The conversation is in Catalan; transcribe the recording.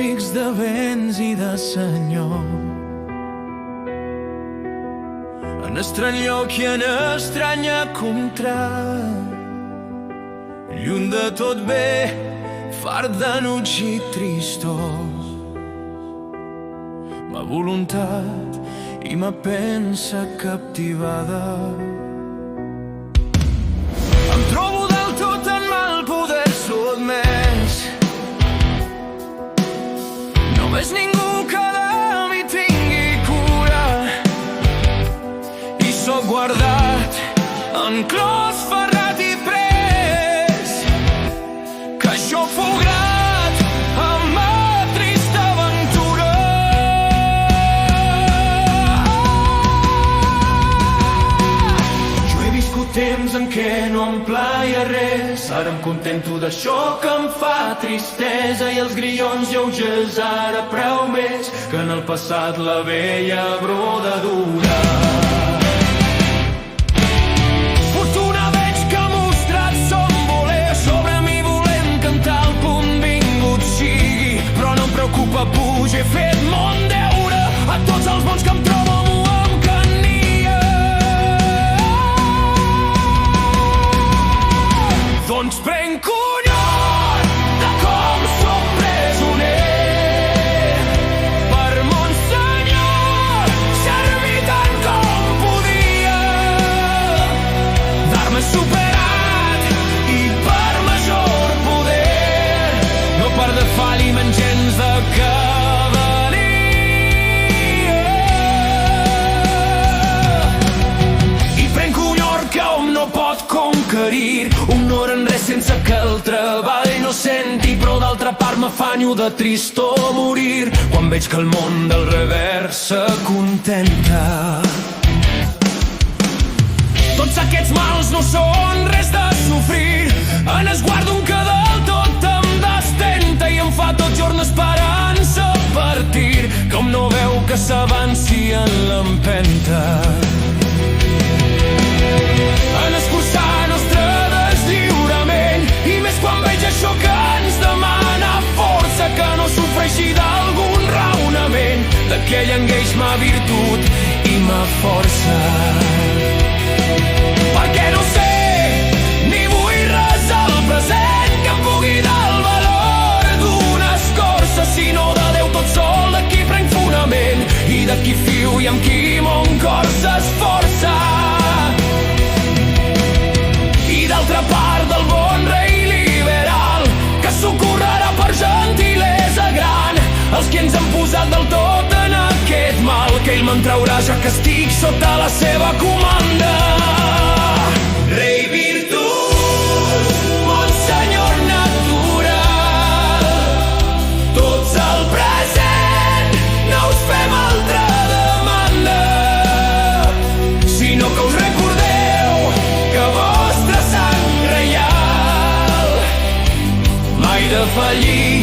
rics de béns i de senyor. En estrany lloc i en estranya contrast, lluny de tot bé, fart d'enuig i tristós. Ma voluntat i ma pensa captivada. Em trobo del tot en mal poder sotmès. No veig ningú que de mi tingui cura, i sóc guardat, enclòs, ferrat i pres, que jo fograt amb la trista aventura. Jo he viscut temps en què no em plaia res, ara em contento d'això que em fa tristesa, i els grillons lleugers ara preu més que en el passat la vella brodadura. Fortuna veig que ha mostrat son voler, sobre mi volent cantar el convingut sigui, però no em preocupa, puja, he fet mon deure, a tots els bons que em trobo m'ho encania. Doncs prenc conyor de com soc presoner, per mon senyor servir tant com podia, dar-me superat i per major poder, no per de falliment gens de cavalia. I prenc conyor que hom no pot conquerir, honor en res sense que el treball no senti, però d'altra part m'afanyo de tristor morir quan veig que el món del revers s'acontenta. Tots aquests mals no són res de sofrir, en esguardo un que del tot em destenta i em fa tot jorn esperança partir, com no veu que s'avanci en l'empenta. En escurçar nostre deslliurament, i més quan veig això que ens demana força, que no sofreixi d'algun raonament, d'aquell engueix ma virtut i ma força. Perquè no sé, ni vull res al present que em pugui dar el valor d'una escorça, sinó de Déu tot sol, de qui prenc fonament i de qui fio i amb qui mon cor s'esforça. I d'altra part del bon rei liberal, que socorrerà per gentilesa gran els que ens han posat del tot en aquest mal, que ell me'n traurà ja que estic sota la seva comanda. Rei virtut, mon senyor natural, tots al present no us fem altra demanda, sinó que us recordeu que vostra sang reial mai defallir.